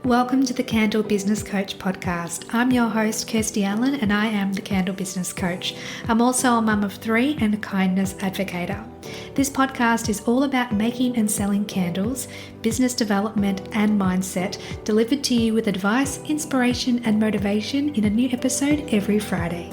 Welcome to the Candle Business Coach podcast. I'm your host, Kirsty Allen, and I am the Candle Business Coach. I'm also a mum of 3 and a kindness advocator. This podcast is all about making and selling candles, business development, and mindset, delivered to you with advice, inspiration, and motivation in a new episode every Friday.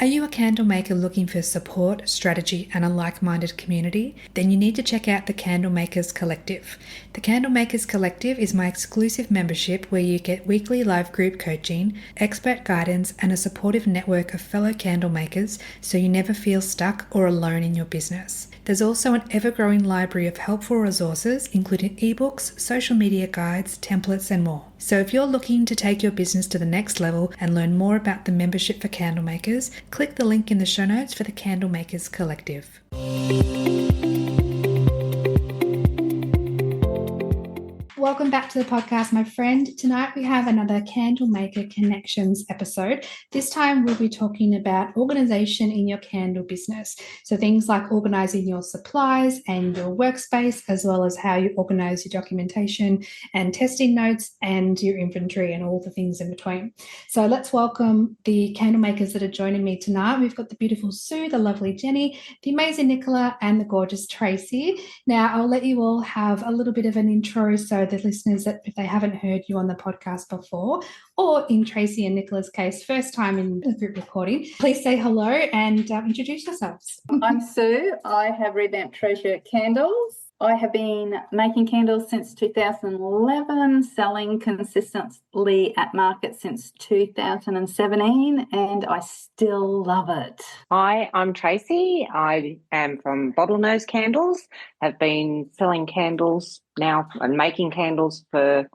Are you a candle maker looking for support, strategy, and a like-minded community? Then you need to check out the Candle Makers Collective. The Candle Makers Collective is my exclusive membership where you get weekly live group coaching, expert guidance, and a supportive network of fellow candle makers so you never feel stuck or alone in your business. There's also an ever-growing library of helpful resources, including ebooks, social media guides, templates, and more. So if you're looking to take your business to the next level and learn more about the membership for candle makers, click the link in the show notes for the Candle Makers Collective. Welcome back to the podcast, my friend. Tonight we have another Candle Maker Connections episode. This time we'll be talking about organisation in your candle business. So things like organising your supplies and your workspace, as well as how you organise your documentation and testing notes and your inventory and all the things in between. So let's welcome the candle makers that are joining me tonight. We've got the beautiful Sue, the lovely Jenni, the amazing Nicola, and the gorgeous Tracy. Now I'll let you all have a little bit of an intro so the listeners, that if they haven't heard you on the podcast before, or in Tracy and Nicola's case, first time in a group recording, please say hello and introduce yourselves. I'm Sue. I have revamped Treasure Candles. I have been making candles since 2011, selling consistently at market since 2017, and I still love it. Hi, I'm Tracy. I am from Bottlenose Candles. Have been selling candles now and making candles for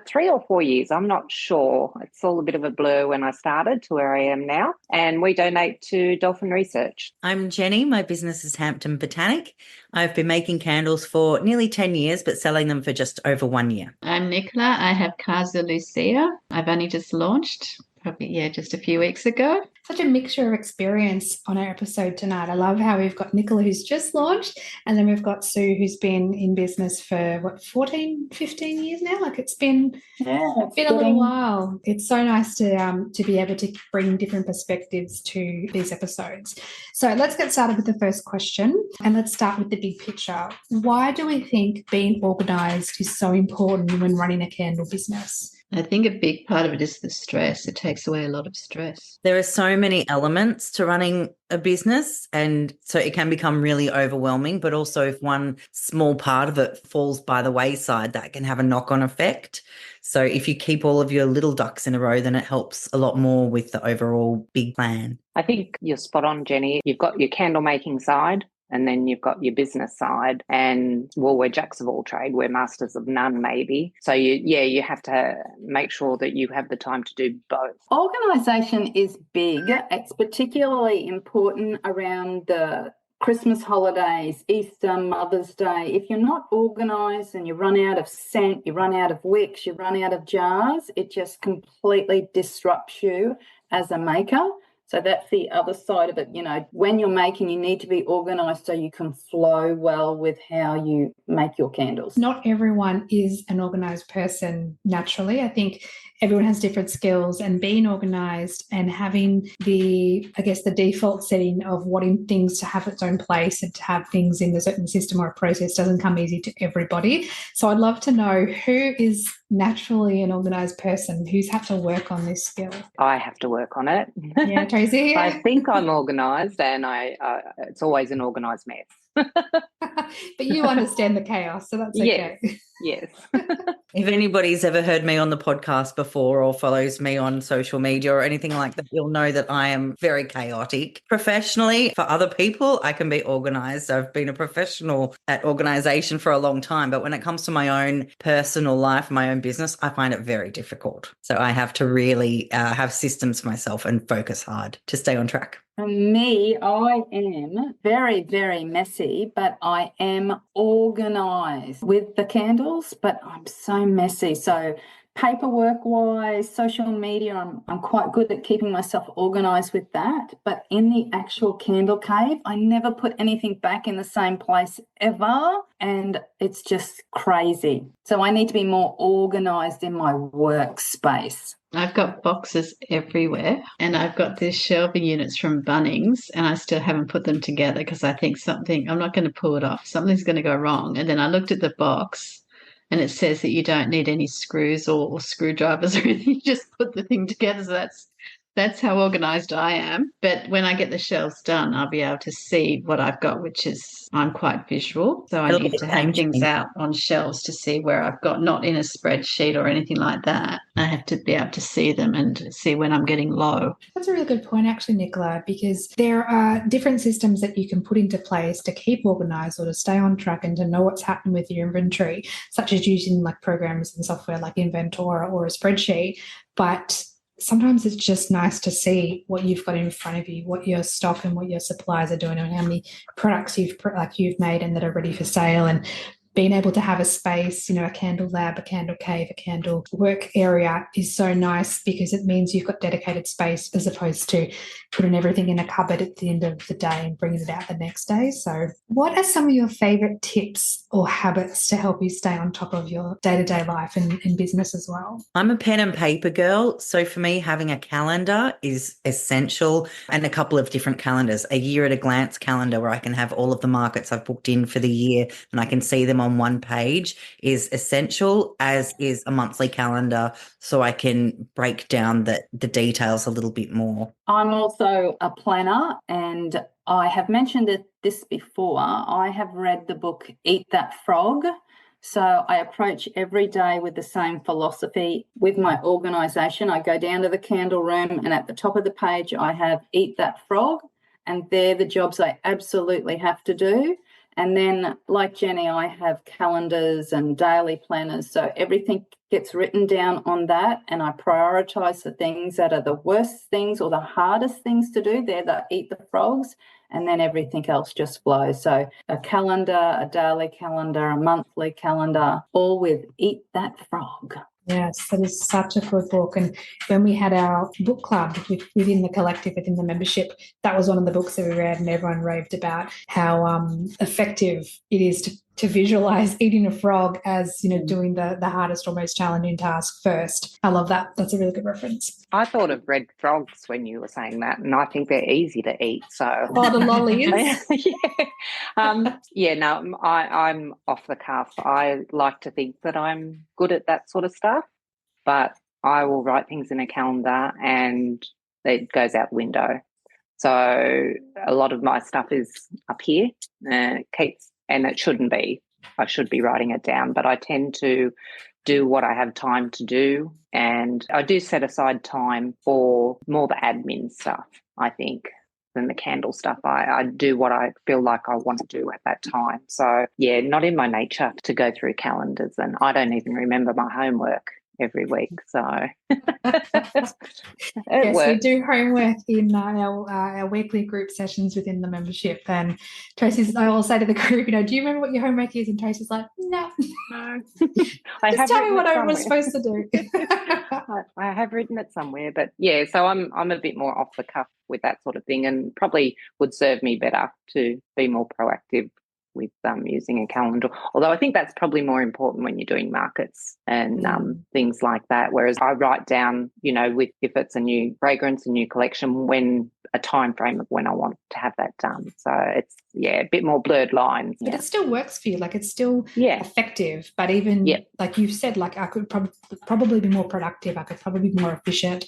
3 or 4 years. I'm not sure. It's all a bit of a blur when I started to where I am now. And we donate to Dolphin Research. I'm Jenni. My business is Hampton Botanic. I've been making candles for nearly 10 years, but selling them for just over 1 year. I'm Nicola. I have Casa Lucia. I've only just launched, just a few weeks ago. Such a mixture of experience on our episode tonight. I love how we've got Nicola, who's just launched, and then we've got Sue, who's been in business for 14, 15 years now. Like it's been a little while. It's so nice to be able to bring different perspectives to these episodes. So let's get started with the first question, and let's start with the big picture. Why do we think being organised is so important when running a candle business? I think a big part of it is the stress. It takes away a lot of stress. There are so many elements to running a business, and so it can become really overwhelming, but also if one small part of it falls by the wayside, that can have a knock-on effect. So if you keep all of your little ducks in a row, then it helps a lot more with the overall big plan. I think you're spot on, Jenni. You've got your candle making side, and then you've got your business side, and we're jacks of all trade. We're masters of none, maybe. So you have to make sure that you have the time to do both. Organisation is big. It's particularly important around the Christmas holidays, Easter, Mother's Day. If you're not organised and you run out of scent, you run out of wicks, you run out of jars, it just completely disrupts you as a maker. So that's the other side of it. You know, when you're making, you need to be organised so you can flow well with how you make your candles. Not everyone is an organised person naturally. I think everyone has different skills, and being organised and having the default setting of wanting things to have its own place and to have things in a certain system or a process doesn't come easy to everybody. So I'd love to know who is naturally an organised person, who's had to work on this skill. I have to work on it. Yeah, Tracy. I think I'm organised, and it's always an organised mess. But you understand the chaos, so that's okay. Yes. If anybody's ever heard me on the podcast before or follows me on social media or anything like that, you'll know that I am very chaotic. Professionally, for other people, I can be organised. I've been a professional at organisation for a long time, but when it comes to my own personal life, my own business, I find it very difficult. So I have to really have systems for myself and focus hard to stay on track. For me, I am very, very messy, but I am organised with the candles, but I'm so messy. So Paperwork wise, social media, I'm quite good at keeping myself organised with that. But in the actual candle cave, I never put anything back in the same place ever. And it's just crazy. So I need to be more organised in my workspace. I've got boxes everywhere, and I've got these shelving units from Bunnings, and I still haven't put them together because I think I'm not going to pull it off. Something's going to go wrong. And then I looked at the box, and it says that you don't need any screws or screwdrivers or anything. You just put the thing together. So that's how organised I am. But when I get the shelves done, I'll be able to see what I've got, which is I'm quite visual. So I need to have things out on shelves to see where I've got, not in a spreadsheet or anything like that. I have to be able to see them and see when I'm getting low. That's a really good point, actually, Nicola, because there are different systems that you can put into place to keep organised or to stay on track and to know what's happening with your inventory, such as using like programs and software like Inventor or a spreadsheet. But sometimes it's just nice to see what you've got in front of you, what your stock and what your suppliers are doing, and how many products you've made and that are ready for sale. And being able to have a space, a candle lab, a candle cave, a candle work area is so nice because it means you've got dedicated space as opposed to putting everything in a cupboard at the end of the day and bringing it out the next day. So what are some of your favourite tips or habits to help you stay on top of your day-to-day life and business as well? I'm a pen and paper girl. So for me, having a calendar is essential, and a couple of different calendars. A year at a glance calendar where I can have all of the markets I've booked in for the year and I can see them on one page is essential, as is a monthly calendar so I can break down the details a little bit more. I'm also a planner, and I have mentioned this before. I have read the book Eat That Frog. So I approach every day with the same philosophy with my organisation. I go down to the candle room, and at the top of the page I have Eat That Frog, and they're the jobs I absolutely have to do. And then, like Jenny, I have calendars and daily planners. So everything gets written down on that, and I prioritise the things that are the worst things or the hardest things to do. They're the Eat the Frogs, and then everything else just flows. So a calendar, a daily calendar, a monthly calendar, all with Eat That Frog. Yes, that is such a good book. And when we had our book club within the collective, within the membership, that was one of the books that we read, and everyone raved about how effective it is to visualize eating a frog as, doing the hardest or most challenging task first. I love that. That's a really good reference. I thought of red frogs when you were saying that, and I think they're easy to eat. So the lollies. I'm off the cuff. I like to think that I'm good at that sort of stuff, but I will write things in a calendar and it goes out the window. So a lot of my stuff is up here, and it shouldn't be. I should be writing it down, but I tend to do what I have time to do, and I do set aside time for more the admin stuff, I think, than the candle stuff. I do what I feel like I want to do at that time. So, yeah, not in my nature to go through calendars, and I don't even remember my homework every week. So yes, we do homework in our weekly group sessions within the membership. And I will say to the group, do you remember what your homework is? And Tracy's like, no. Just tell me what I was supposed to do. I have written it somewhere, but yeah, so I'm a bit more off the cuff with that sort of thing, and probably would serve me better to be more proactive with using a calendar. Although I think that's probably more important when you're doing markets and things like that. Whereas I write down, if it's a new fragrance, a new collection, when a time frame of when I want to have that done. So it's a bit more blurred lines. But it still works for you. Like it's still effective. But even like you've said, like I could probably be more productive. I could probably be more efficient.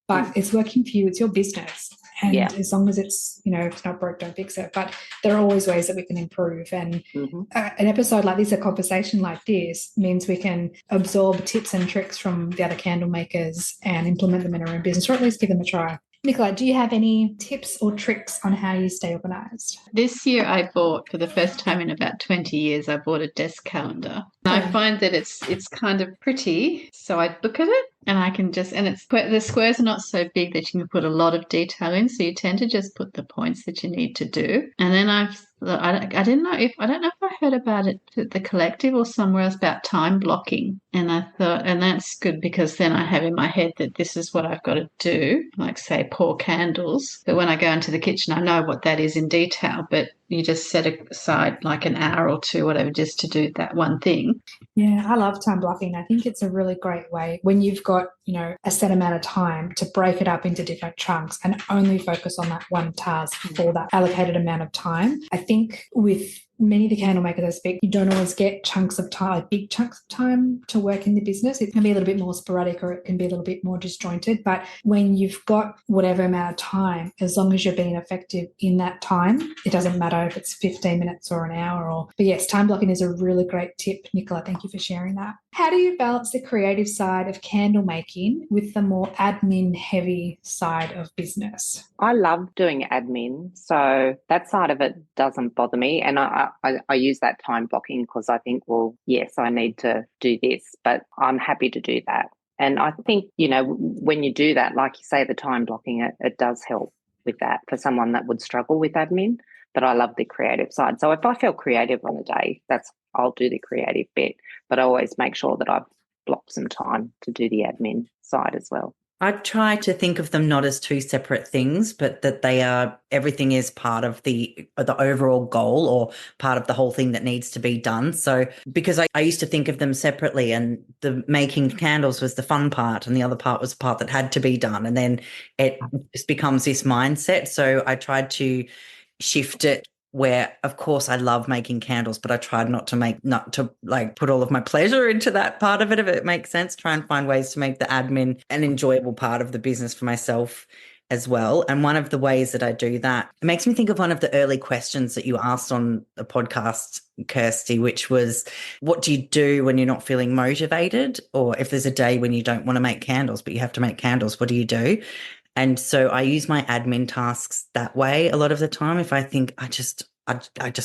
But it's working for you. It's your business. And as long as it's, if it's not broke, don't fix it. But there are always ways that we can improve. And an episode like this, a conversation like this, means we can absorb tips and tricks from the other candle makers and implement them in our own business, or at least give them a try. Nicola, do you have any tips or tricks on how you stay organised? This year I bought, for the first time in about 20 years, I bought a desk calendar. I find that it's kind of pretty, so I look at it and I can the squares are not so big that you can put a lot of detail in, so you tend to just put the points that you need to do. And then I've I didn't know if I don't know if I heard about it at the collective or somewhere else about time blocking. And I thought, and that's good because then I have in my head that this is what I've got to do, like say pour candles. But when I go into the kitchen, I know what that is in detail. But you just set aside like an hour or two, whatever, just to do that one thing. Yeah, I love time blocking. I think it's a really great way when you've got, a set amount of time to break it up into different chunks and only focus on that one task for that allocated amount of time. I think with many of the candle makers I speak, you don't always get chunks of time, like big chunks of time to work in the business. It can be a little bit more sporadic or it can be a little bit more disjointed. But when you've got whatever amount of time, as long as you're being effective in that time, it doesn't matter if it's 15 minutes or an hour. But yes, time blocking is a really great tip. Nicola, thank you for sharing that. How do you balance the creative side of candle making with the more admin heavy side of business? I love doing admin, so that side of it doesn't bother me. And I use that time blocking because I think, well, yes, I need to do this, but I'm happy to do that. And I think, when you do that, like you say, the time blocking, it does help with that for someone that would struggle with admin. But I love the creative side. So if I feel creative on a day, I'll do the creative bit, but I always make sure that I've blocked some time to do the admin side as well. I try to think of them not as two separate things, but that everything is part of the overall goal or part of the whole thing that needs to be done. So because I used to think of them separately, and the making candles was the fun part and the other part was the part that had to be done. And then it just becomes this mindset. So I tried to shift it where, of course, I love making candles, but I tried not to put all of my pleasure into that part of it, if it makes sense. Try and find ways to make the admin an enjoyable part of the business for myself as well. And one of the ways that I do that, it makes me think of one of the early questions that you asked on the podcast, Kirsty, which was, what do you do when you're not feeling motivated? Or if there's a day when you don't want to make candles, but you have to make candles, what do you do? And so I use my admin tasks that way a lot of the time. If I think I just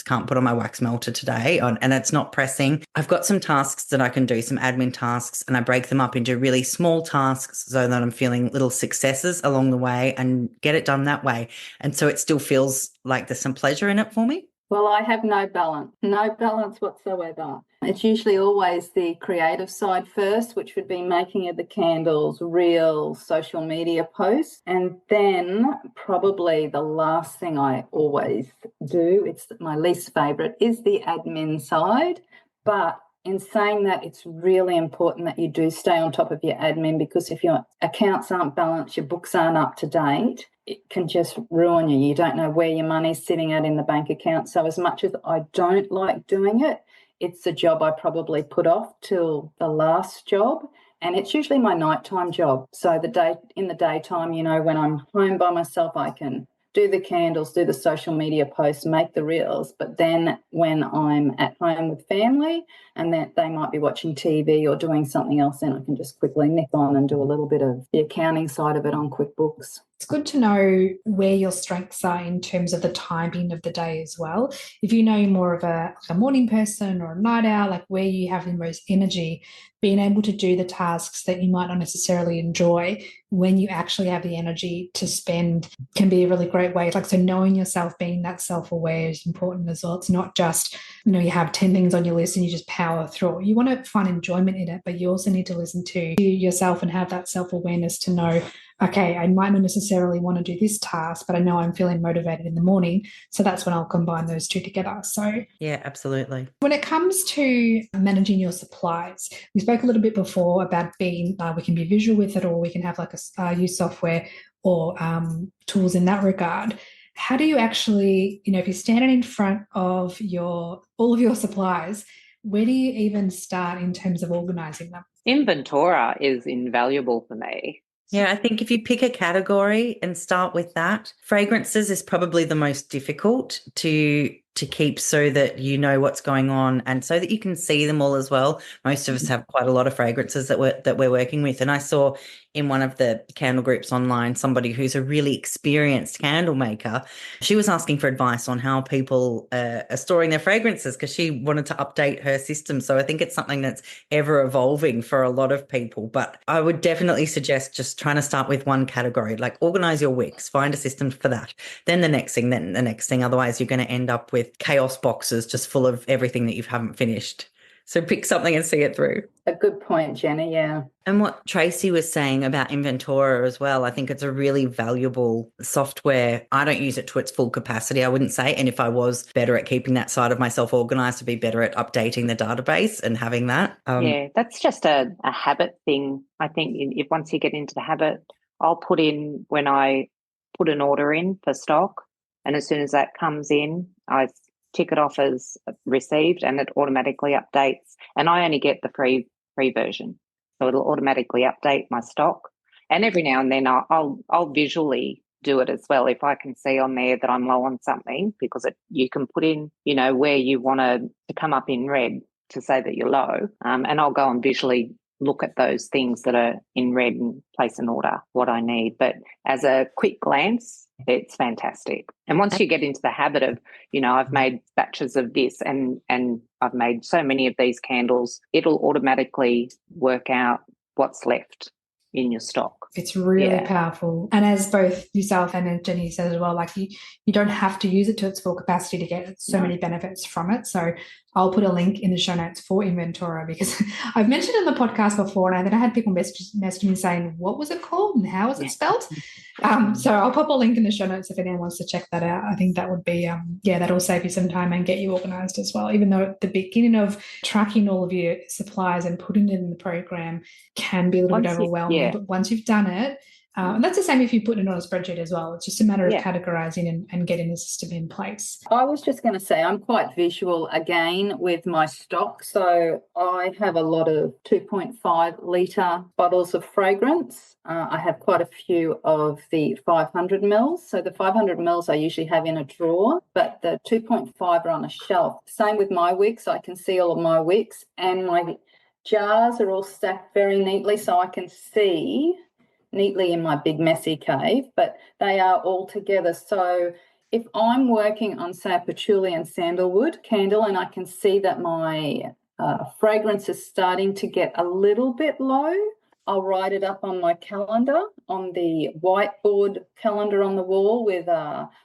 can't put on my wax melter today and it's not pressing, I've got some tasks that I can do, some admin tasks, and I break them up into really small tasks so that I'm feeling little successes along the way and get it done that way. And so it still feels like there's some pleasure in it for me. Well, I have no balance whatsoever. It's usually always the creative side first, which would be making of the candles, reels, social media posts. And then probably the last thing I always do, it's my least favourite, is the admin side. But in saying that, it's really important that you do stay on top of your admin, because if your accounts aren't balanced, your books aren't up to date, it can just ruin you. You don't know where your money's sitting at in the bank account. So as much as I don't like doing it, it's a job I probably put off till the last job. And it's usually my nighttime job. So in the daytime, when I'm home by myself, I can do the candles, do the social media posts, make the reels. But then when I'm at home with family and that they might be watching TV or doing something else, then I can just quickly nick on and do a little bit of the accounting side of it on QuickBooks. It's good to know where your strengths are in terms of the timing of the day as well. If you know you're more of a morning person or a night owl, like where you have the most energy, being able to do the tasks that you might not necessarily enjoy when you actually have the energy to spend can be a really great way. So knowing yourself, being that self-aware is important as well. It's not just, you have 10 things on your list and you just power through. You want to find enjoyment in it, but you also need to listen to yourself and have that self-awareness to know, okay, I might not necessarily want to do this task, but I know I'm feeling motivated in the morning. So that's when I'll combine those two together. So yeah, absolutely. When it comes to managing your supplies, we spoke a little bit before about being, we can be visual with it, or we can have use software or tools in that regard. How do you actually, if you're standing in front of all of your supplies, where do you even start in terms of organising them? Inventora is invaluable for me. Yeah, I think if you pick a category and start with that, fragrances is probably the most difficult to keep so that you know what's going on and so that you can see them all as well. Most of us have quite a lot of fragrances that we're working with. And I saw in one of the candle groups online somebody who's a really experienced candle maker. She was asking for advice on how people are storing their fragrances because she wanted to update her system. So I think it's something that's ever evolving for a lot of people. But I would definitely suggest just trying to start with one category, like organize your wicks, find a system for that. Then the next thing, then the next thing. Otherwise, you're going to end up with with chaos boxes just full of everything that you haven't finished. So pick something and see it through. A good point, Jenny, yeah. And what Tracy was saying about Inventora as well, I think it's a really valuable software. I don't use it to its full capacity, I wouldn't say. And if I was better at keeping that side of myself organised, to be better at updating the database and having that. Yeah, that's just a habit thing. I think if once you get into the habit, I'll put in when I put an order in for stock, and as soon as that comes in, I tick it off as received and it automatically updates. And I only get the free version, so it'll automatically update my stock. And every now and then I'll visually do it as well if I can see on there that I'm low on something, because you can put in, where you want to come up in red to say that you're low, and I'll go and visually look at those things that are in red and place an order, what I need. But as a quick glance, it's fantastic. And once you get into the habit of, I've made batches of this and I've made so many of these candles, it'll automatically work out what's left in your stock. It's really powerful. And as both yourself and Jenny said as well, like you don't have to use it to its full capacity to get so many benefits from it. So I'll put a link in the show notes for Inventora, because I've mentioned it in the podcast before, and then I had people message me saying, what was it called and how is it spelled? So I'll pop a link in the show notes if anyone wants to check that out. I think that would be, that'll save you some time and get you organised as well, even though at the beginning of tracking all of your supplies and putting it in the program can be a little bit overwhelming. But once you've done it, and that's the same if you put it on a spreadsheet as well. It's just a matter of categorising and getting the system in place. I was just going to say I'm quite visual again with my stock. So I have a lot of 2.5 litre bottles of fragrance. I have quite a few of the 500 mils. So the 500 mils I usually have in a drawer, but the 2.5 are on a shelf. Same with my wicks. I can see all of my wicks, and my jars are all stacked very neatly so I can see neatly in my big messy cave, but they are all together. So if I'm working on, say, a patchouli and sandalwood candle, and I can see that my fragrance is starting to get a little bit low, I'll write it up on my calendar, on the whiteboard calendar on the wall with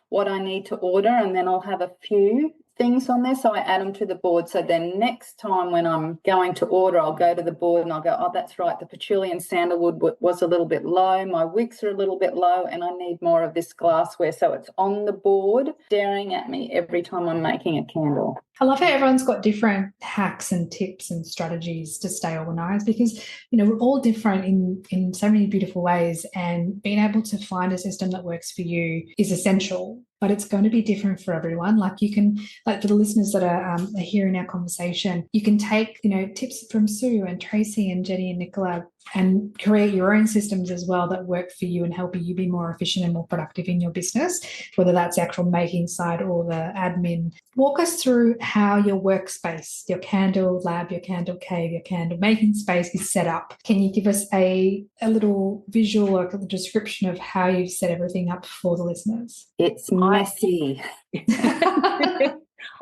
what I need to order, and then I'll have a few things on there, so I add them to the board. So then next time when I'm going to order, I'll go to the board and I'll go, oh, that's right, the patchouli and sandalwood was a little bit low, my wicks are a little bit low, and I need more of this glassware. So it's on the board staring at me every time I'm making a candle. I love how everyone's got different hacks and tips and strategies to stay organised, because, we're all different in so many beautiful ways, and being able to find a system that works for you is essential, but it's going to be different for everyone. Like you can, like for the listeners that are hearing our conversation, you can take, tips from Sue and Tracy and Jenni and Nicola and create your own systems as well that work for you and help you be more efficient and more productive in your business, whether that's the actual making side or the admin. Walk us through how your workspace, your candle lab, your candle cave, your candle making space is set up. Can you give us a little visual or a description of how you've set everything up for the listeners? It's messy. I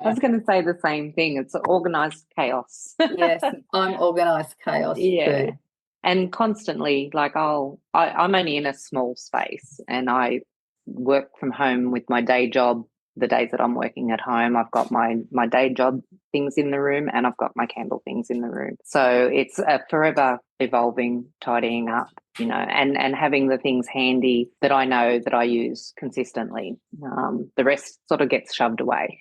was going to say the same thing. It's organised chaos. Yes, I'm organised chaos too. And constantly, like I'm only in a small space, and I work from home with my day job. The days that I'm working at home, I've got my day job things in the room, and I've got my candle things in the room. So it's a forever evolving, tidying up, and having the things handy that I know that I use consistently. The rest sort of gets shoved away.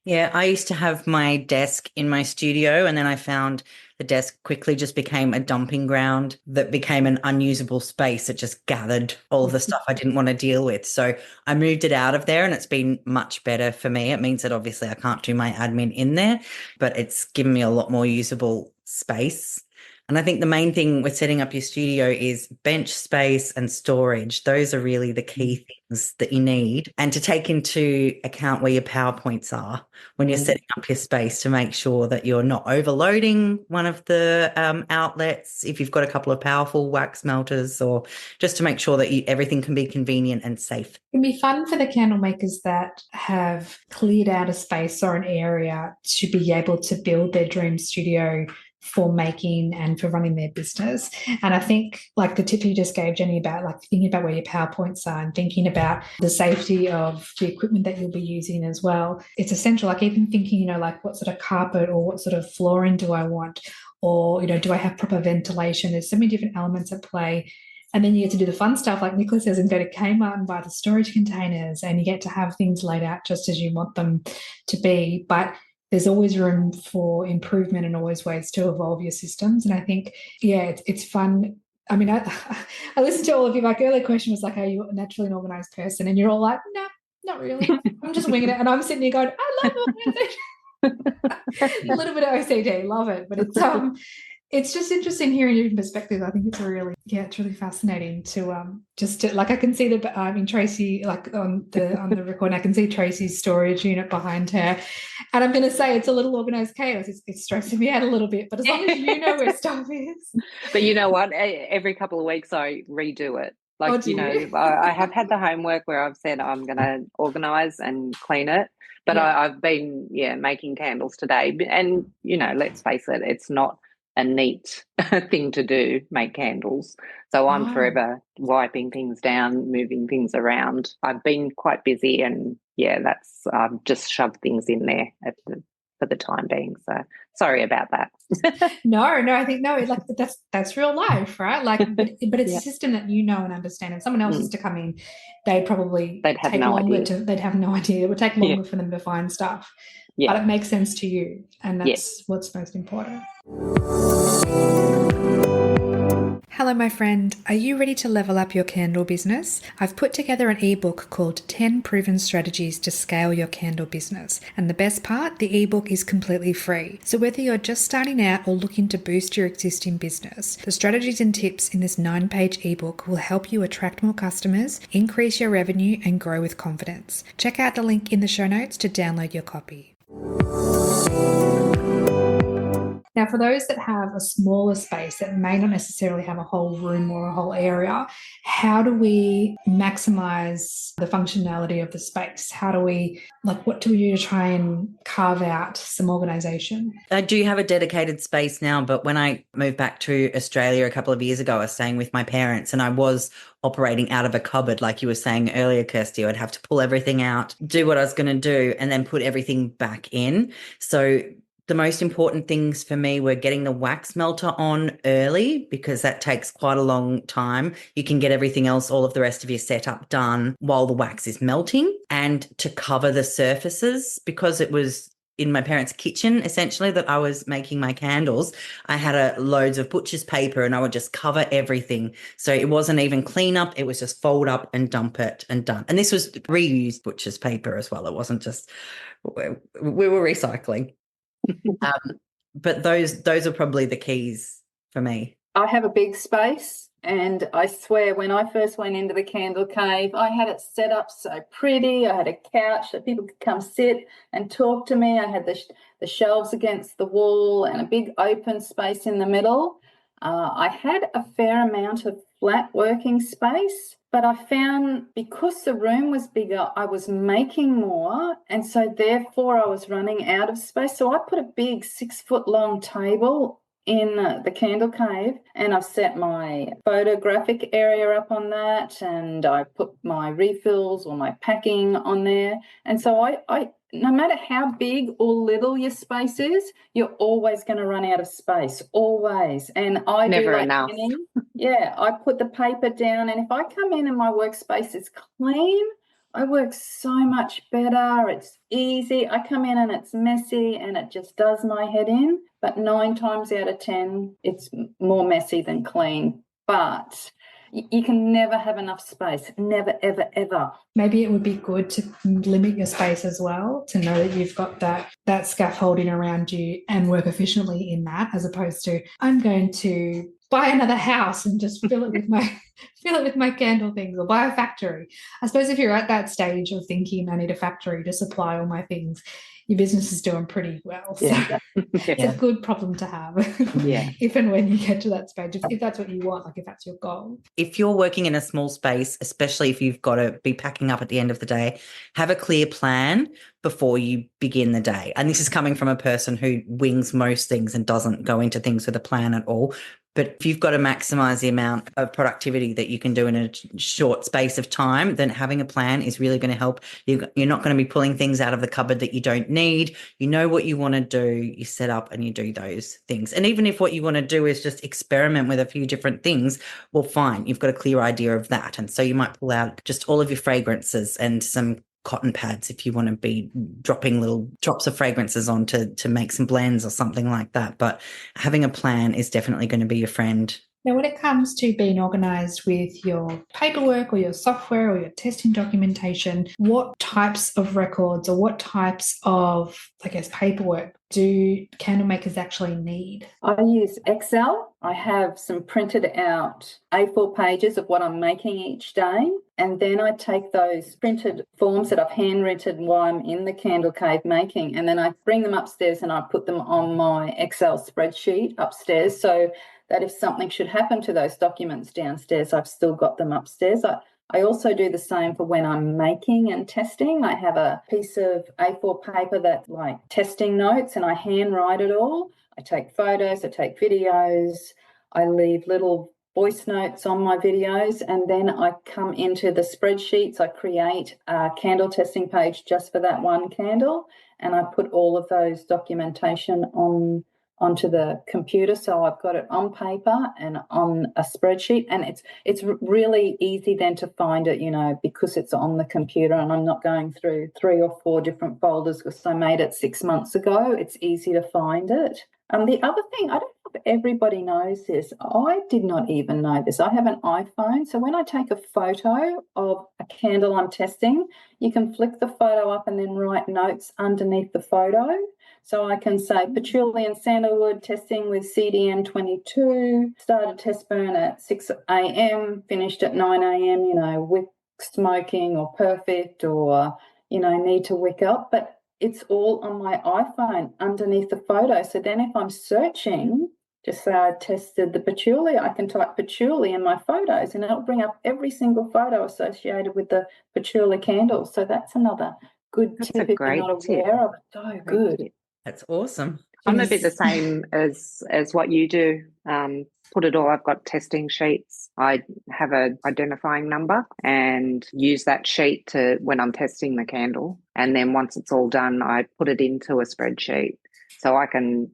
Yeah, I used to have my desk in my studio, and then I found the desk quickly just became a dumping ground that became an unusable space. It just gathered all of the stuff I didn't want to deal with. So I moved it out of there, and it's been much better for me. It means that obviously I can't do my admin in there, but it's given me a lot more usable space. And I think the main thing with setting up your studio is bench space and storage. Those are really the key things that you need, and to take into account where your PowerPoints are when you're setting up your space, to make sure that you're not overloading one of the outlets if you've got a couple of powerful wax melters, or just to make sure that everything can be convenient and safe. It can be fun for the candle makers that have cleared out a space or an area to be able to build their dream studio for making and for running their business. And I think like the tip you just gave, Jenny, about like thinking about where your PowerPoints are and thinking about the safety of the equipment that you'll be using as well. It's essential, like even thinking, you know, like what sort of carpet or what sort of flooring do I want? Or, you know, do I have proper ventilation? There's so many different elements at play. And then you get to do the fun stuff, like Nicola says, and go to Kmart and buy the storage containers, and you get to have things laid out just as you want them to be. But there's always room for improvement and always ways to evolve your systems. And I think, yeah, it's fun. I mean, I listened to all of you. My earlier question was like, are you naturally an organised person? And you're all like, no, not really. I'm just winging it. And I'm sitting here going, I love organisation. A little bit of OCD, love it. But it's just interesting hearing different perspectives. I think it's really fascinating to like I can see in Tracy, like on the recording, I can see Tracy's storage unit behind her, and I'm going to say it's a little organised chaos. It's stressing me out a little bit, but as long as you know where stuff is. But you know what? Every couple of weeks I redo it. Like, I have had the homework where I've said I'm going to organise and clean it. But I've been making candles today, and let's face it, it's not a neat thing to do, make candles. So I'm forever wiping things down, moving things around. I've been quite busy, and I've just shoved things in there for the time being. So sorry about that. No, I think like that's real life, right? Like, but it's a system that you know and understand. And someone else is to come in, they'd have no idea. They'd have no idea. It would take longer for them to find stuff. Yeah. But it makes sense to you, and that's what's most important. Hello, my friend. Are you ready to level up your candle business? I've put together an ebook called 10 Proven Strategies to Scale Your Candle Business. And the best part, the ebook is completely free. So whether you're just starting out or looking to boost your existing business, the strategies and tips in this 9-page ebook will help you attract more customers, increase your revenue, and grow with confidence. Check out the link in the show notes to download your copy. Now, for those that have a smaller space that may not necessarily have a whole room or a whole area, how do we maximize the functionality of the space? How do we, what do we do to try and carve out some organisation? I do have a dedicated space now, but when I moved back to Australia a couple of years ago, I was staying with my parents and I was operating out of a cupboard, like you were saying earlier, Kirsty. I'd have to pull everything out, do what I was going to do, and then put everything back in. So the most important things for me were getting the wax melter on early, because that takes quite a long time. You can get everything else, all of the rest of your setup done while the wax is melting, and to cover the surfaces, because it was in my parents' kitchen, essentially, that I was making my candles. I had loads of butcher's paper and I would just cover everything. So it wasn't even clean up. It was just fold up and dump it and done. And this was reused butcher's paper as well. It wasn't just, we were recycling. But those are probably the keys for me. I have a big space, and I swear when I first went into the candle cave, I had it set up so pretty. I had a couch that people could come sit and talk to me. I had the shelves against the wall and a big open space in the middle. I had a fair amount of flat working space, but I found because the room was bigger, I was making more, and so therefore I was running out of space. So I put a big 6-foot-long table in the candle cave, and I've set my photographic area up on that, and I put my refills or my packing on there. And so I no matter how big or little your space is, you're always going to run out of space, always. And I never do like enough. I put the paper down, and if I come in and my workspace is clean, I work so much better. It's easy. I come in and it's messy and it just does my head in. But 9 times out of 10, it's more messy than clean. But you can never have enough space. Never, ever, ever. Maybe it would be good to limit your space as well, to know that you've got that scaffolding around you and work efficiently in that, as opposed to I'm going to buy another house and just fill it with my candle things, or buy a factory. I suppose if you're at that stage of thinking I need a factory to supply all my things, your business is doing pretty well. So it's a good problem to have if and when you get to that stage, if that's what you want, like if that's your goal. If you're working in a small space, especially if you've got to be packing up at the end of the day, have a clear plan before you begin the day. And this is coming from a person who wings most things and doesn't go into things with a plan at all. But if you've got to maximize the amount of productivity that you can do in a short space of time, then having a plan is really going to help. You're not going to be pulling things out of the cupboard that you don't need. You know what you want to do, you set up and you do those things. And even if what you want to do is just experiment with a few different things, well, fine, you've got a clear idea of that. And so you might pull out just all of your fragrances and some cotton pads if you want to be dropping little drops of fragrances on to make some blends or something like that. But having a plan is definitely going to be your friend. Now, when it comes to being organised with your paperwork or your software or your testing documentation, what types of records or what types of, I guess, paperwork do candle makers actually need? I use Excel. I have some printed out A4 pages of what I'm making each day. And then I take those printed forms that I've handwritten while I'm in the candle cave making, and then I bring them upstairs and I put them on my Excel spreadsheet upstairs, so that if something should happen to those documents downstairs, I've still got them upstairs. I also do the same for when I'm making and testing. I have a piece of A4 paper that's like testing notes, and I handwrite it all. I take photos, I take videos, I leave little voice notes on my videos, and then I come into the spreadsheets. I create a candle testing page just for that one candle, and I put all of those documentation onto the computer, so I've got it on paper and on a spreadsheet, and it's really easy then to find it, because it's on the computer and I'm not going through 3 or 4 different folders because I made it 6 months ago. It's easy to find it. The other thing, I don't know if everybody knows this, I did not even know this. I have an iPhone, so when I take a photo of a candle I'm testing, you can flick the photo up and then write notes underneath the photo. So I can say patchouli and sandalwood testing with CDN 22, started test burn at 6 a.m, finished at 9 a.m, wick smoking or perfect or, need to wick up. But it's all on my iPhone underneath the photo. So then if I'm searching, just say I tested the patchouli, I can type patchouli in my photos and it'll bring up every single photo associated with the patchouli candles. So that's another good tip if you're not aware of it. So good. Tip. That's awesome. I'm a bit the same as what you do. Put it all, I've got testing sheets. I have an identifying number and use that sheet to when I'm testing the candle. And then once it's all done, I put it into a spreadsheet. So I can,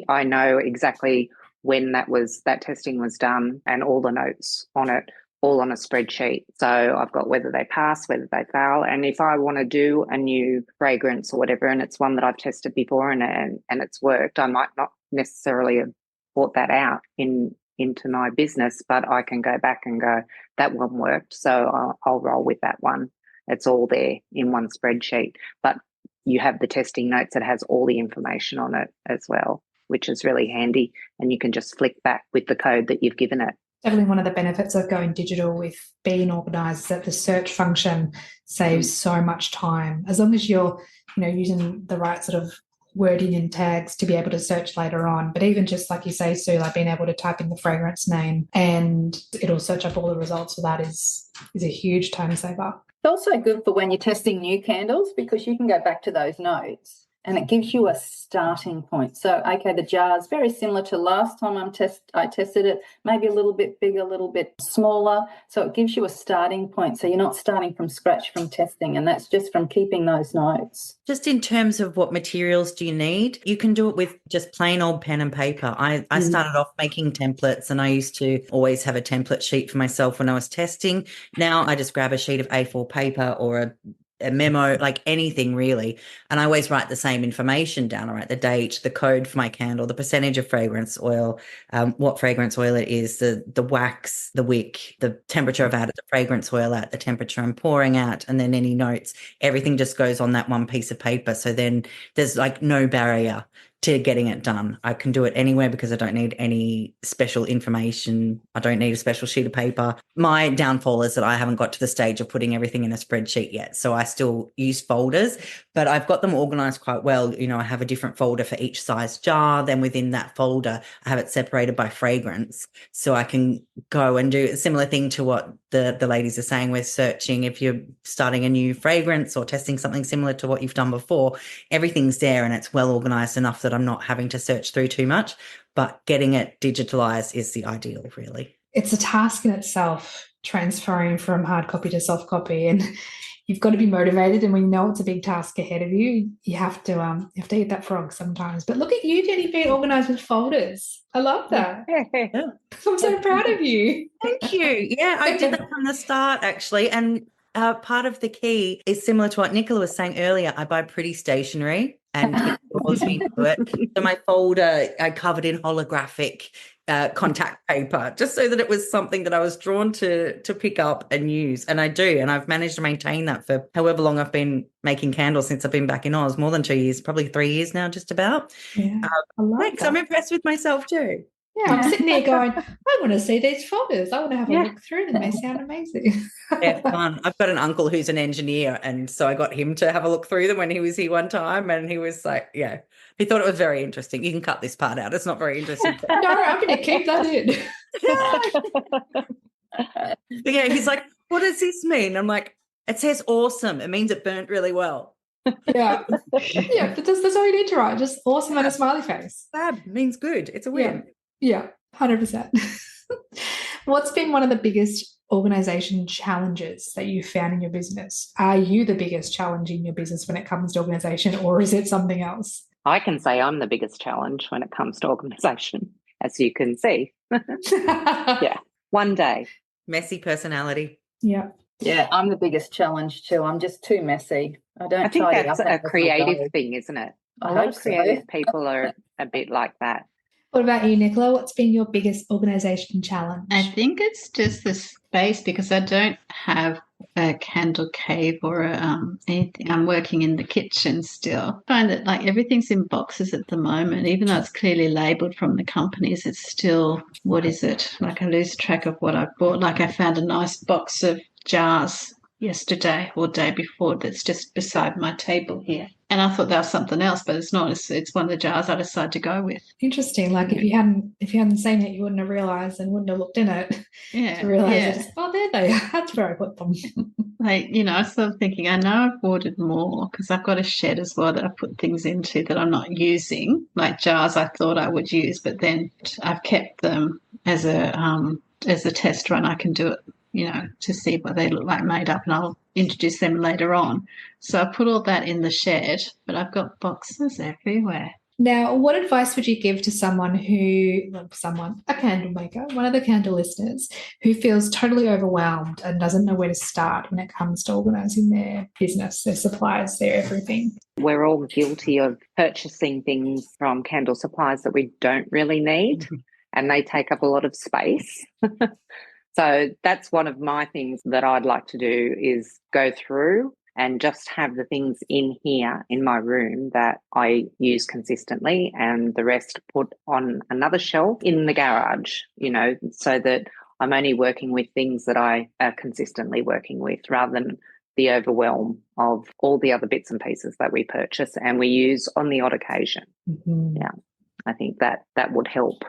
I know exactly when that testing was done and all the notes on it, all on a spreadsheet. So I've got whether they pass, whether they fail. And if I want to do a new fragrance or whatever, and it's one that I've tested before and it's worked, I might not necessarily have brought that out into my business, but I can go back and go, that one worked, so I'll roll with that one. It's all there in one spreadsheet. But you have the testing notes that has all the information on it as well, which is really handy. And you can just flick back with the code that you've given it. Definitely one of the benefits of going digital with being organised is that the search function saves so much time. As long as you're, using the right sort of wording and tags to be able to search later on. But even just like you say, Sue, like being able to type in the fragrance name and it'll search up all the results for that is a huge time saver. It's also good for when you're testing new candles because you can go back to those notes and it gives you a starting point. So, okay, the jar's very similar to last time I tested it, maybe a little bit bigger, a little bit smaller. So it gives you a starting point. So you're not starting from scratch from testing, and that's just from keeping those notes. Just in terms of what materials do you need, you can do it with just plain old pen and paper. I started off making templates and I used to always have a template sheet for myself when I was testing. Now I just grab a sheet of A4 paper or a memo, like anything really. And I always write the same information down. I write the date, the code for my candle, the percentage of fragrance oil, what fragrance oil it is, the wax, the wick, the temperature I've added the fragrance oil at, the temperature I'm pouring at, and then any notes. Everything just goes on that one piece of paper. So then there's like no barrier to getting it done. I can do it anywhere because I don't need any special information. I don't need a special sheet of paper. My downfall is that I haven't got to the stage of putting everything in a spreadsheet yet. So I still use folders, but I've got them organized quite well. You know, I have a different folder for each size jar. Then within that folder, I have it separated by fragrance. So I can go and do a similar thing to what the ladies are saying with searching. If you're starting a new fragrance or testing something similar to what you've done before, everything's there and it's well organized enough that I'm not having to search through too much, but getting it digitalized is the ideal, really. It's a task in itself, transferring from hard copy to soft copy, and you've got to be motivated. And when you know it's a big task ahead of you, you have to eat that frog sometimes. But look at you, Jenny, being organized with folders. I love that. Yeah. I'm so proud of you. Thank you. Yeah, I did that from the start, actually. And part of the key is similar to what Nicola was saying earlier. I buy pretty stationery and it draws me to it. So my folder, I covered in holographic contact paper, just so that it was something that I was drawn to pick up and use. And I do. And I've managed to maintain that for however long I've been making candles since I've been back in Oz, more than 2 years, probably 3 years now, just about. Yeah, I love thanks. that. I'm impressed with myself too. Yeah, I'm sitting there going, I want to see these folders. I want to have a look through them. They sound amazing. Yeah, fun. I've got an uncle who's an engineer, and so I got him to have a look through them when he was here one time, and he was like, yeah, he thought it was very interesting. You can cut this part out. It's not very interesting. No, I'm going to keep that in. Yeah, he's like, what does this mean? I'm like, it says awesome. It means it burnt really well. Yeah, but that's all you need to write. Just awesome and a smiley face. Fab means good. It's a win. Yeah, 100%. What's been one of the biggest organisation challenges that you've found in your business? Are you the biggest challenge in your business when it comes to organisation, or is it something else? I can say I'm the biggest challenge when it comes to organisation, as you can see. Yeah, one day. Messy personality. Yeah. Yeah, I'm the biggest challenge too. I'm just too messy. I think that's a creative thing, isn't it? A lot of creative people are a bit like that. What about you, Nicola? What's been your biggest organisation challenge? I think it's just the space, because I don't have a candle cave or anything. I'm working in the kitchen still. I find that like everything's in boxes at the moment, even though it's clearly labelled from the companies, it's still, what is it? Like I lose track of what I bought. Like I found a nice box of jars yesterday or day before that's just beside my table here. And I thought that was something else, but it's not. It's one of the jars I decided to go with. Interesting. Like if you hadn't seen it, you wouldn't have realised and wouldn't have looked in it to realise there they are. That's where I put them. Like, you know, I was sort of thinking, I know I've ordered more because I've got a shed as well that I put things into that I'm not using, like jars I thought I would use, but then I've kept them as a test run. I can do it, you know, to see what they look like made up, and I'll introduce them later on. So I put all that in the shed, but I've got boxes everywhere. Now, what advice would you give to a candle maker, one of the candle listeners, who feels totally overwhelmed and doesn't know where to start when it comes to organising their business, their supplies, their everything? We're all guilty of purchasing things from candle suppliers that we don't really need, and they take up a lot of space. So that's one of my things that I'd like to do, is go through and just have the things in here in my room that I use consistently, and the rest put on another shelf in the garage, you know, so that I'm only working with things that I are consistently working with, rather than the overwhelm of all the other bits and pieces that we purchase and we use on the odd occasion. Mm-hmm. Yeah, I think that would help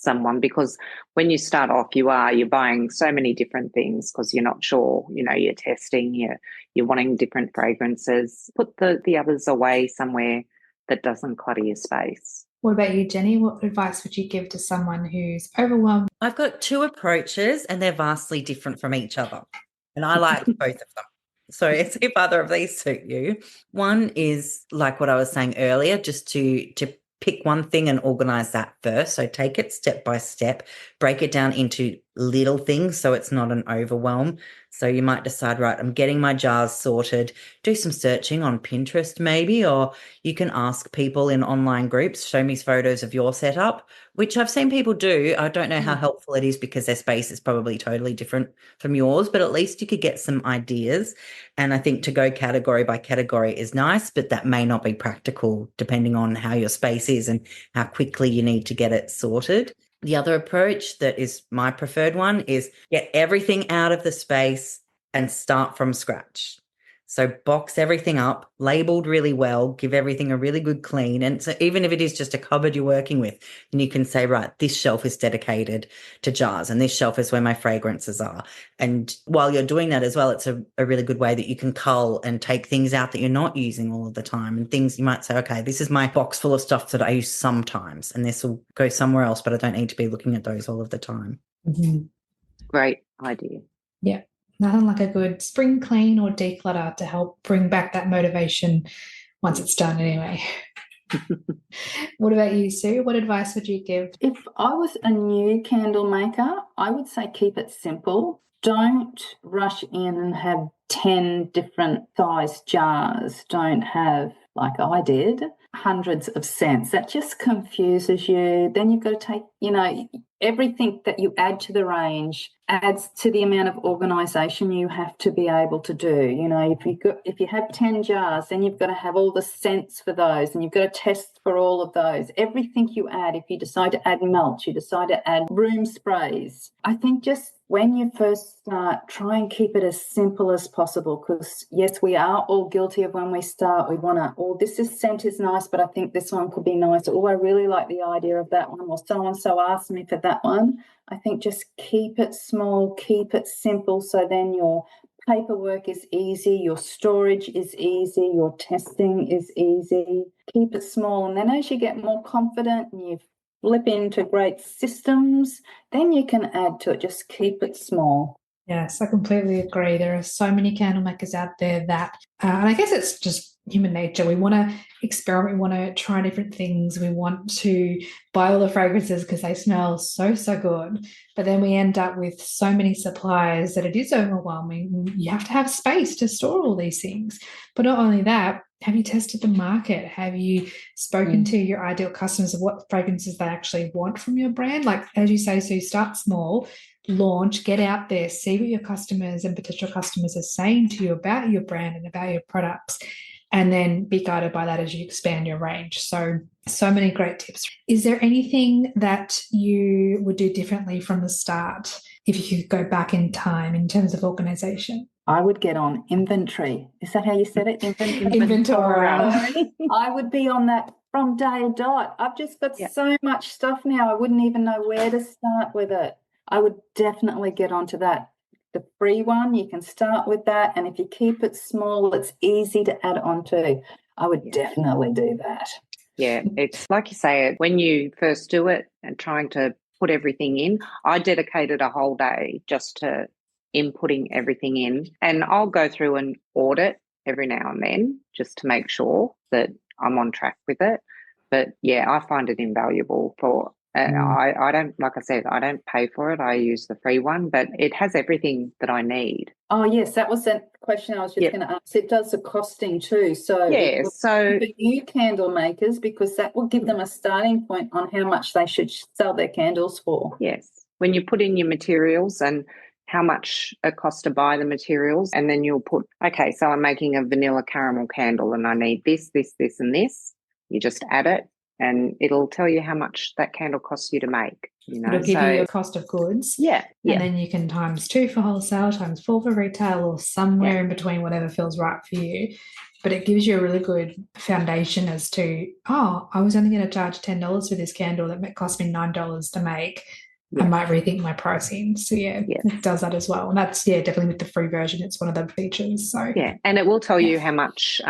someone, because when you start off, you're buying so many different things because you're not sure, you know, you're testing, you're wanting different fragrances. Put the others away somewhere that doesn't clutter your space. What about you, Jenny? What advice would you give to someone who's overwhelmed? I've got two approaches and they're vastly different from each other, and I like both of them. So see if either of these suit you. One is like what I was saying earlier, just to pick one thing and organize that first. So take it step by step, break it down into little things so it's not an overwhelm. So you might decide, right, I'm getting my jars sorted, do some searching on Pinterest maybe, or you can ask people in online groups, show me photos of your setup, which I've seen people do. I don't know how helpful it is because their space is probably totally different from yours, but at least you could get some ideas. And I think to go category by category is nice, but that may not be practical depending on how your space is and how quickly you need to get it sorted. The other approach that is my preferred one is get everything out of the space and start from scratch. So box everything up, labeled really well, give everything a really good clean. And so even if it is just a cupboard you're working with, then you can say, right, this shelf is dedicated to jars and this shelf is where my fragrances are. And while you're doing that as well, it's a really good way that you can cull and take things out that you're not using all of the time, and things you might say, okay, this is my box full of stuff that I use sometimes and this will go somewhere else, but I don't need to be looking at those all of the time. Mm-hmm. Great idea. Yeah. Nothing like a good spring clean or declutter to help bring back that motivation once it's done anyway. What about you, Sue? What advice would you give? If I was a new candle maker, I would say keep it simple. Don't rush in and have 10 different size jars. Don't have, like I did, hundreds of scents. That just confuses you. Then you've got to take, everything that you add to the range adds to the amount of organisation you have to be able to do. If you have 10 jars, then you've got to have all the scents for those, and you've got to test for all of those. Everything you add, if you decide to add mulch, you decide to add room sprays. I think just when you first start, try and keep it as simple as possible, because yes, we are all guilty of when we start, we want to, this scent is nice, but I think this one could be nice. I really like the idea of that one, or so-and-so asked me for that one. I think just keep it small, keep it simple, so then your paperwork is easy, your storage is easy, your testing is easy. Keep it small, and then as you get more confident and you flip into great systems, then you can add to it. Just keep it small. Yes, I completely agree. There are so many candle makers out there that, and I guess it's just human nature. We want to experiment. We want to try different things. We want to buy all the fragrances because they smell so, so good. But then we end up with so many suppliers that it is overwhelming. You have to have space to store all these things. But not only that, have you tested the market? Have you spoken to your ideal customers of what fragrances they actually want from your brand? Like, as you say, Sue, start small, launch, get out there, see what your customers and potential customers are saying to you about your brand and about your products, and then be guided by that as you expand your range. So many great tips. Is there anything that you would do differently from the start if you could go back in time in terms of organisation? I would get on inventory. Is that how you said it? Inventory. I would be on that from day dot. I've just got so much stuff now, I wouldn't even know where to start with it. I would definitely get onto that. The free one, you can start with that. And if you keep it small, it's easy to add on to. I would definitely do that. Yeah, it's like you say, when you first do it and trying to put everything in, I dedicated a whole day just to inputting everything in. And I'll go through and audit every now and then just to make sure that I'm on track with it. But yeah, I find it invaluable for I don't, like I said, I don't pay for it. I use the free one, but it has everything that I need. Oh, yes, that was the question I was just going to ask. It does the costing too. So, so for new candle makers, because that will give them a starting point on how much they should sell their candles for. Yes. When you put in your materials and how much it costs to buy the materials, and then you'll put, okay, so I'm making a vanilla caramel candle and I need this, this, this, and this. You just add it, and it'll tell you how much that candle costs you to make. It'll give you your cost of goods. Yeah. And then you can times 2 for wholesale, times 4 for retail, or somewhere in between, whatever feels right for you. But it gives you a really good foundation as to, I was only going to charge $10 for this candle that cost me $9 to make. I might rethink my pricing. So it does that as well. And that's definitely with the free version. It's one of the features. So and it will tell you how much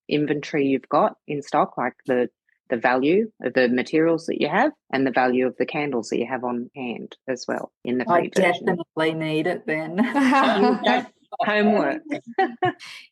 inventory you've got in stock, like the value of the materials that you have and the value of the candles that you have on hand as well in the free version. I definitely need it then. That's homework.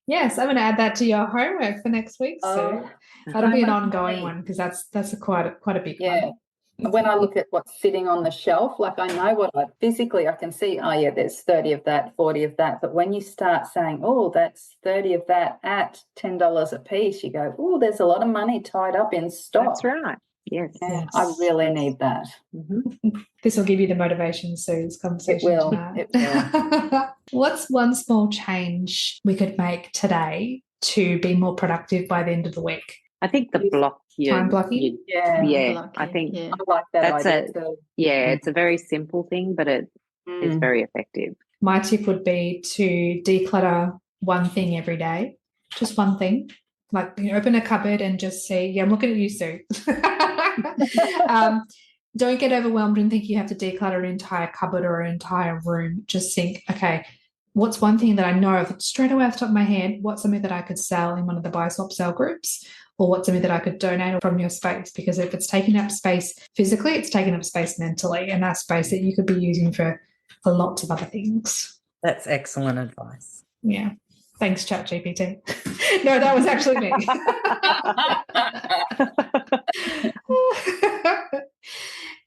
Yes, I'm going to add that to your homework for next week. So that'll be an ongoing one, because that's quite a big one. when I look at what's sitting on the shelf, like I know what I physically, I can see, oh yeah, there's 30 of that, 40 of that. But when you start saying, oh, that's 30 of that at $10 a piece, you go, oh, there's a lot of money tied up in stock. That's right. Yes. Yeah, I really need that. Mm-hmm. This will give you the motivation, Sue's conversation It will. tonight. It will. What's one small change we could make today to be more productive by the end of the week? I think the block. Time blocking? Yeah. I think I like that idea too. It's a very simple thing, but it is very effective. My tip would be to declutter one thing every day, just one thing. Like, you know, open a cupboard and just see, yeah, I'm looking at you, Sue. Don't get overwhelmed and think you have to declutter an entire cupboard or an entire room. Just think, okay, what's one thing that I know of straight away off the top of my head? What's something that I could sell in one of the buy, swap, sell groups? Or what's something that I could donate from your space? Because if it's taking up space physically, it's taking up space mentally, and that's space that you could be using for lots of other things. That's excellent advice. Yeah. Thanks, ChatGPT. No, that was actually me.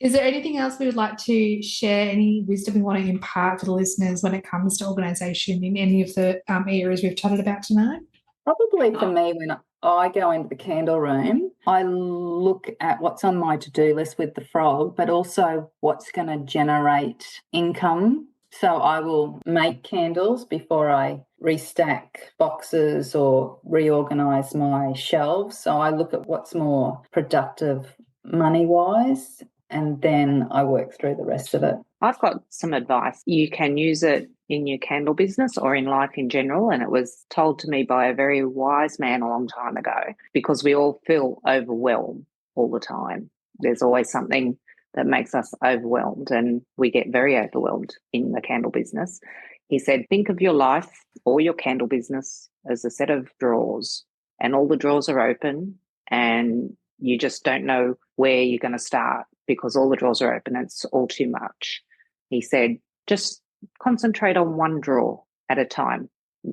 Is there anything else we would like to share, any wisdom we want to impart for the listeners when it comes to organisation in any of the areas we've chatted about tonight? Probably for me, when I go into the candle room, I look at what's on my to-do list with the frog, but also what's going to generate income. So I will make candles before I restack boxes or reorganise my shelves. So I look at what's more productive money-wise, and then I work through the rest of it. I've got some advice. You can use it in your candle business or in life in general, and it was told to me by a very wise man a long time ago, because we all feel overwhelmed all the time. There's always something that makes us overwhelmed, and we get very overwhelmed in the candle business. He said, think of your life or your candle business as a set of drawers, and all the drawers are open and you just don't know where you're going to start because all the drawers are open. It's all too much. He said, just concentrate on one drawer at a time.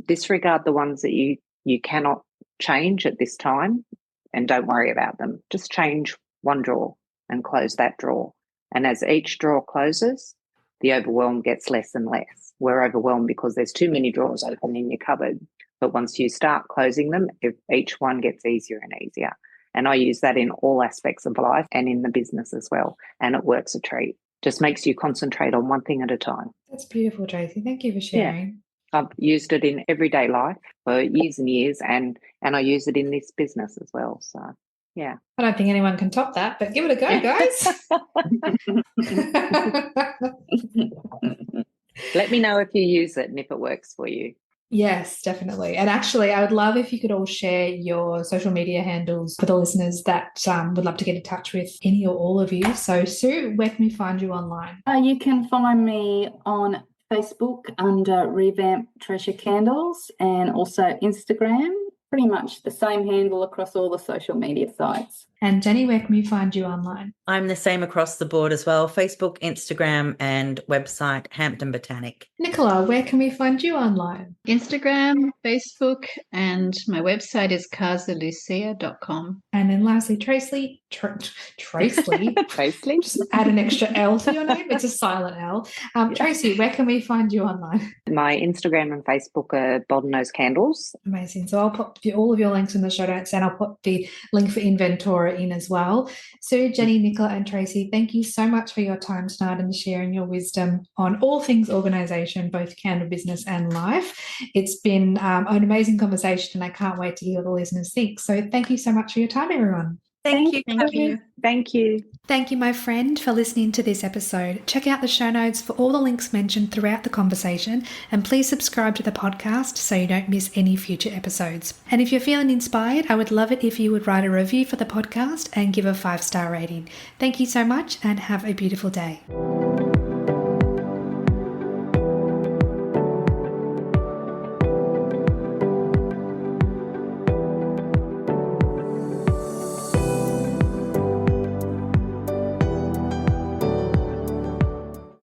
Disregard the ones that you cannot change at this time, and don't worry about them. Just change one drawer and close that drawer. And as each drawer closes, the overwhelm gets less and less. We're overwhelmed because there's too many drawers open in your cupboard. But once you start closing them, each one gets easier and easier. And I use that in all aspects of life and in the business as well. And it works a treat. Just makes you concentrate on one thing at a time. That's beautiful, Tracy. Thank you for sharing. Yeah. I've used it in everyday life for years and years, and I use it in this business as well. So, yeah. I don't think anyone can top that, but give it a go, guys. Let me know if you use it and if it works for you. Yes, definitely. And actually, I would love if you could all share your social media handles for the listeners that would love to get in touch with any or all of you. So, Sue, where can we find you online? You can find me on Facebook under Revamp Treasure Candles, and also Instagram, pretty much the same handle across all the social media sites. And Jenny, where can we find you online? I'm the same across the board as well. Facebook, Instagram, and website Hampton Botanic. Nicola, where can we find you online? Instagram, Facebook, and my website is casalucia.com. And then lastly, Tracy. Tracy. Tracy. Just add an extra L to your name. It's a silent L. Tracy, where can we find you online? My Instagram and Facebook are Bottlenose Candles. Amazing. So I'll put all of your links in the show notes, and I'll put the link for Inventora in as well. Sue, Jenny, Nicola, and Tracy, thank you so much for your time tonight and sharing your wisdom on all things organisation, both candle business and life. It's been an amazing conversation, and I can't wait to hear what the listeners think. So thank you so much for your time, everyone. Thank you. Thank you. Thank you. Thank you, my friend, for listening to this episode. Check out the show notes for all the links mentioned throughout the conversation, and please subscribe to the podcast so you don't miss any future episodes. And if you're feeling inspired, I would love it if you would write a review for the podcast and give a 5-star rating. Thank you so much, and have a beautiful day.